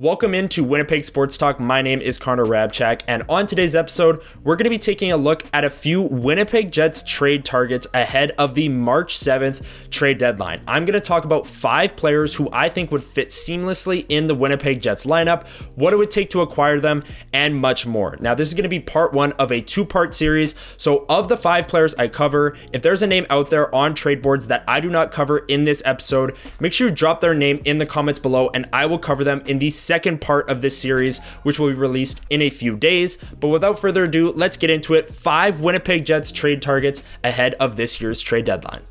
Welcome into Winnipeg Sports Talk. My name is Hrabchak, and on today's episode, we're going to be taking a look at a few Winnipeg Jets trade targets ahead of the March 7th trade deadline. I'm going to talk about 5 players who I think would fit seamlessly in the Winnipeg Jets lineup, what it would take to acquire them, and much more. Now, this is going to be part 1 of a 2-part series. So of the 5 players I cover, if there's a name out there on trade boards that I do not cover in this episode, make sure you drop their name in the comments below, and I will cover them in the second part of this series, which will be released in a few days. But without further ado, let's get into it. 5 Winnipeg Jets trade targets ahead of this year's trade deadline.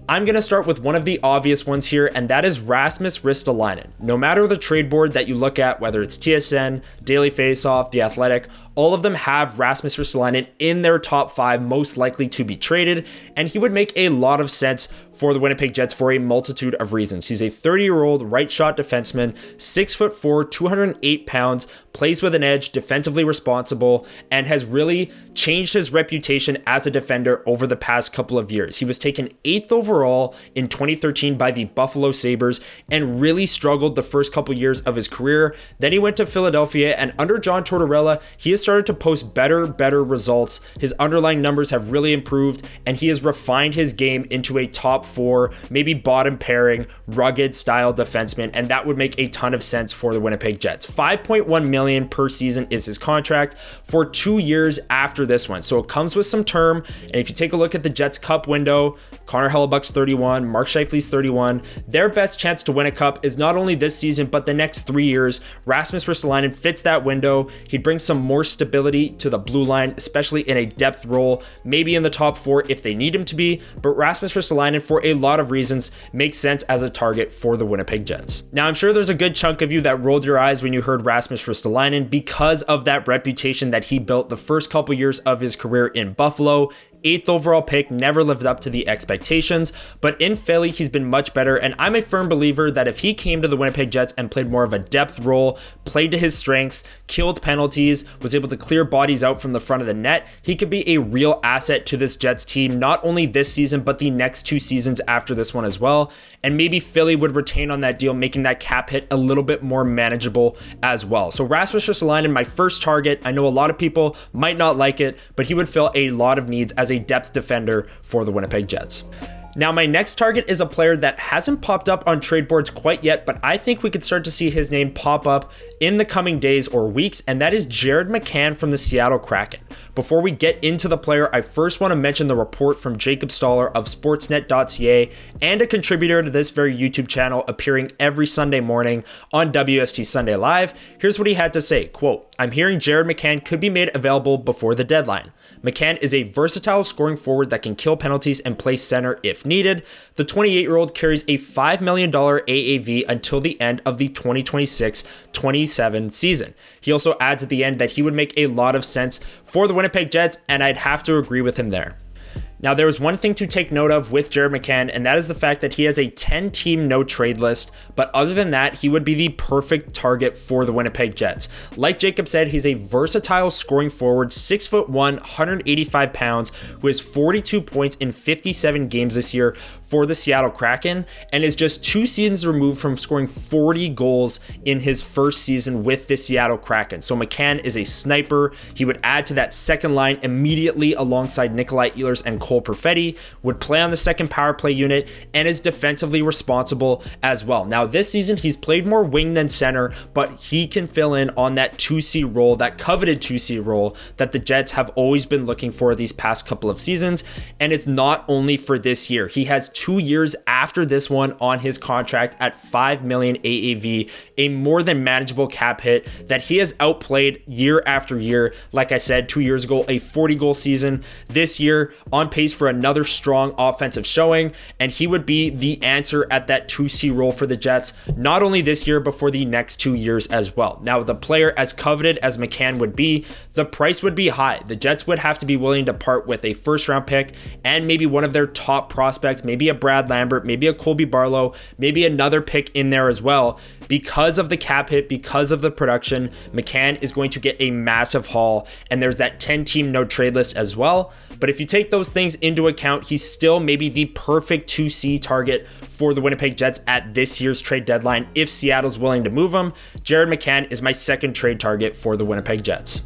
I'm going to start with one of the obvious ones here, and that is Rasmus Ristolainen. No matter the trade board that you look at, whether it's TSN, Daily Faceoff, The Athletic, all of them have Rasmus Ristolainen in their top 5 most likely to be traded, and he would make a lot of sense for the Winnipeg Jets for a multitude of reasons. He's a 30-year-old right-shot defenseman, 6'4", 208 pounds, plays with an edge, defensively responsible, and has really changed his reputation as a defender over the past couple of years. He was taken 8th overall in 2013 by the Buffalo Sabres and really struggled the first couple years of his career. Then he went to Philadelphia, and under John Tortorella, he has started to post better results. His underlying numbers have really improved, and he has refined his game into a top 4, maybe bottom pairing, rugged style defenseman, and that would make a ton of sense for the Winnipeg Jets. $5.1 million per season is his contract for 2 years after this one, so it comes with some term. And if you take a look at the Jets cup window, Connor Hellebuck's 31, Mark Scheifele's 31. Their best chance to win a cup is not only this season, but the next 3 years. Rasmus Ristolainen fits that window. He'd bring some more stability to the blue line, especially in a depth role, maybe in the top 4 if they need him to be. But Rasmus Ristolainen, for a lot of reasons, makes sense as a target for the Winnipeg Jets. Now, I'm sure there's a good chunk of you that rolled your eyes when you heard Rasmus Ristolainen because of that reputation that he built the first couple years of his career in Buffalo. 8th overall pick, never lived up to the expectations, but in Philly, he's been much better, and I'm a firm believer that if he came to the Winnipeg Jets and played more of a depth role, played to his strengths, killed penalties, was able to clear bodies out from the front of the net, he could be a real asset to this Jets team, not only this season, but the next 2 seasons after this one as well, and maybe Philly would retain on that deal, making that cap hit a little bit more manageable as well. So Rasmus Ristolainen, my first target. I know a lot of people might not like it, but he would fill a lot of needs as a depth defender for the Winnipeg Jets. Now, my next target is a player that hasn't popped up on trade boards quite yet, but I think we could start to see his name pop up in the coming days or weeks, and that is Jared McCann from the Seattle Kraken. Before we get into the player, I first want to mention the report from Jacob Stoller of Sportsnet.ca and a contributor to this very YouTube channel appearing every Sunday morning on WST Sunday Live. Here's what he had to say, quote, "I'm hearing Jared McCann could be made available before the deadline. McCann is a versatile scoring forward that can kill penalties and play center if needed. The 28-year-old carries a $5 million AAV until the end of the 2026-27 season. He also adds at the end that he would make a lot of sense for the Winnipeg Jets, and I'd have to agree with him there. Now, there is one thing to take note of with Jared McCann, and that is the fact that he has a 10-team no-trade list, but other than that, he would be the perfect target for the Winnipeg Jets. Like Jacob said, he's a versatile scoring forward, 6'1", 185 pounds, who has 42 points in 57 games this year for the Seattle Kraken, and is just 2 seasons removed from scoring 40 goals in his first season with the Seattle Kraken. So McCann is a sniper. He would add to that second line immediately alongside Nikolai Ehlers and Cole Perfetti, would play on the second power play unit, and is defensively responsible as well. Now, this season, he's played more wing than center, but he can fill in on that 2C role, that coveted 2C role that the Jets have always been looking for these past couple of seasons, and it's not only for this year. He has 2 years after this one on his contract at $5 million AAV, a more than manageable cap hit that he has outplayed year after year. Like I said, 2 years ago, a 40-goal season. This year, on pace for another strong offensive showing, and he would be the answer at that 2C role for the Jets, not only this year, but for the next 2 years as well. Now, the player as coveted as McCann would be, the price would be high. The Jets would have to be willing to part with a first-round pick and maybe one of their top prospects, maybe a Brad Lambert, maybe a Colby Barlow, maybe another pick in there as well, because of the cap hit, because of the production, McCann is going to get a massive haul, and there's that 10-team no trade list as well. But if you take those things into account, he's still maybe the perfect 2C target for the Winnipeg Jets at this year's trade deadline if Seattle's willing to move him. Jared McCann is my second trade target for the Winnipeg Jets.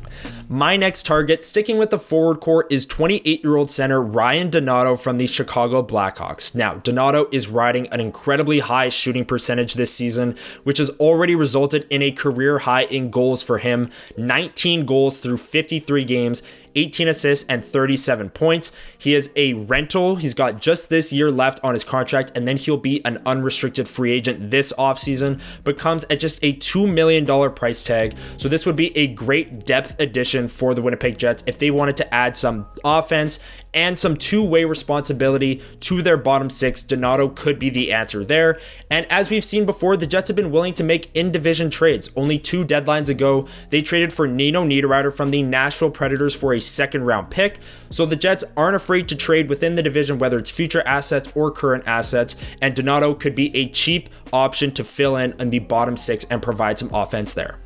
My next target, sticking with the forward core, is 28-year-old center Ryan Donato from the Chicago Blackhawks. Now, Donato is riding an incredibly high shooting percentage this season, which has already resulted in a career high in goals for him. 19 goals through 53 games, 18 assists, and 37 points. He is a rental. He's got just this year left on his contract, and then he'll be an unrestricted free agent this offseason, but comes at just a $2 million price tag. So this would be a great depth addition for the Winnipeg Jets if they wanted to add some offense and some two-way responsibility to their bottom six. Donato could be the answer there. And as we've seen before, the Jets have been willing to make in-division trades. Only 2 deadlines ago, they traded for Nino Niederreiter from the Nashville Predators for a second-round pick. So the Jets aren't afraid to trade within the division, whether it's future assets or current assets, and Donato could be a cheap option to fill in the bottom six and provide some offense there.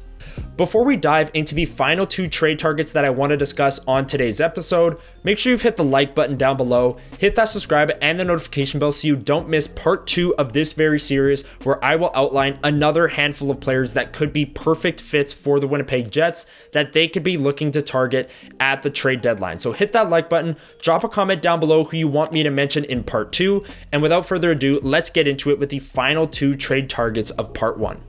Before we dive into the final 2 trade targets that I want to discuss on today's episode, make sure you've hit the like button down below, hit that subscribe and the notification bell so you don't miss part 2 of this very series, where I will outline another handful of players that could be perfect fits for the Winnipeg Jets that they could be looking to target at the trade deadline. So hit that like button, drop a comment down below who you want me to mention in part 2, and without further ado, let's get into it with the final 2 trade targets of part 1.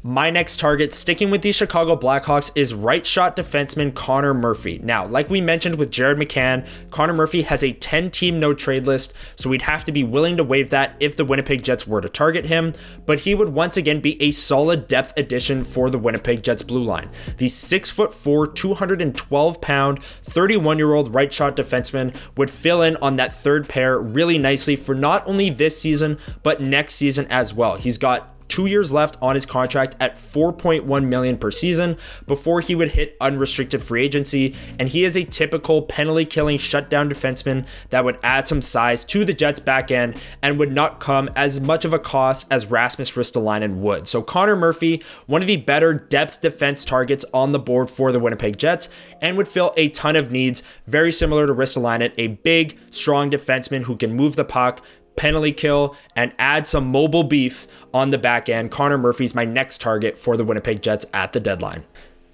My next target, sticking with the Chicago Blackhawks, is right shot defenseman Connor Murphy. Now, like we mentioned with Jared McCann, Connor Murphy has a 10-team no trade list, so we'd have to be willing to waive that if the Winnipeg Jets were to target him, but he would once again be a solid depth addition for the Winnipeg Jets blue line. The 6'4", 212-pound, 31-year-old right shot defenseman would fill in on that third pair really nicely for not only this season, but next season as well. He's got 2 years left on his contract at $4.1 million per season before he would hit unrestricted free agency, and he is a typical penalty-killing shutdown defenseman that would add some size to the Jets' back end and would not come as much of a cost as Rasmus Ristolainen would. So Connor Murphy, one of the better depth defense targets on the board for the Winnipeg Jets, and would fill a ton of needs, very similar to Ristolainen, a big, strong defenseman who can move the puck, penalty kill, and add some mobile beef on the back end. Connor Murphy's my next target for the Winnipeg Jets at the deadline.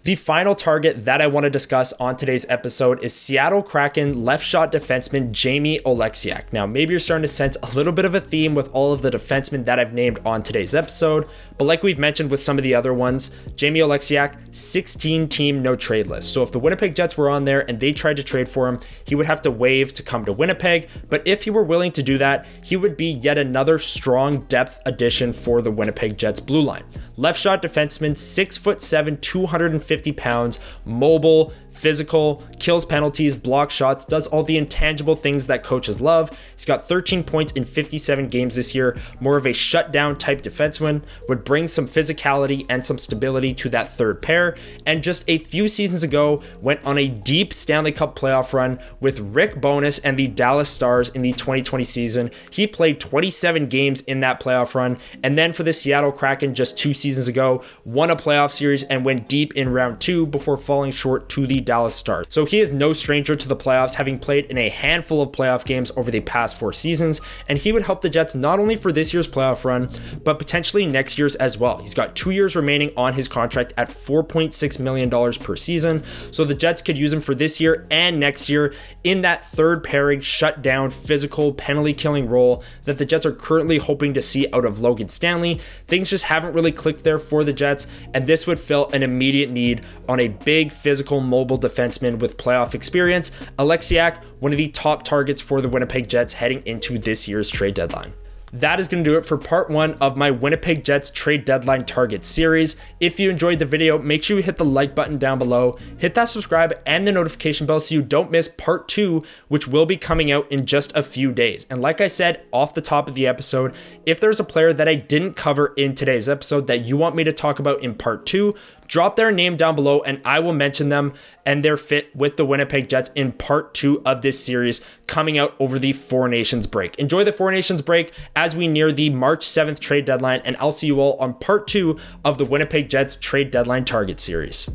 The final target that I want to discuss on today's episode is Seattle Kraken left shot defenseman Jamie Oleksiak. Now, maybe you're starting to sense a little bit of a theme with all of the defensemen that I've named on today's episode, but like we've mentioned with some of the other ones, Jamie Oleksiak, 16-team no trade list. So if the Winnipeg Jets were on there and they tried to trade for him, he would have to waive to come to Winnipeg, but if he were willing to do that, he would be yet another strong depth addition for the Winnipeg Jets blue line. Left shot defenseman, 6'7", 250 pounds, mobile, physical, kills penalties, blocks shots, does all the intangible things that coaches love. He's got 13 points in 57 games this year, more of a shutdown type defenseman, would bring some physicality and some stability to that third pair, and just a few seasons ago went on a deep Stanley Cup playoff run with Rick Bowness and the Dallas Stars in the 2020 season. He played 27 games in that playoff run, and then for the Seattle Kraken just 2 seasons ago, won a playoff series and went deep in round 2 before falling short to the Dallas Stars. So he is no stranger to the playoffs, having played in a handful of playoff games over the past 4 seasons, and he would help the Jets not only for this year's playoff run, but potentially next year's as well. He's got 2 years remaining on his contract at $4.6 million per season, so the Jets could use him for this year and next year in that third pairing, shutdown, physical, penalty-killing role that the Jets are currently hoping to see out of Logan Stanley. Things just haven't really clicked there for the Jets, and this would fill an immediate need on a big, physical, mobile defenseman with playoff experience. Oleksiak, one of the top targets for the Winnipeg Jets heading into this year's trade deadline. That is going to do it for part 1 of my Winnipeg Jets trade deadline target series. If you enjoyed the video, make sure you hit the like button down below, hit that subscribe and the notification bell so you don't miss part 2, which will be coming out in just a few days. And like I said off the top of the episode, if there's a player that I didn't cover in today's episode that you want me to talk about in part 2, drop their name down below and I will mention them and their fit with the Winnipeg Jets in part 2 of this series coming out over the Four Nations break. Enjoy the Four Nations break as we near the March 7th trade deadline, and I'll see you all on part 2 of the Winnipeg Jets trade deadline target series.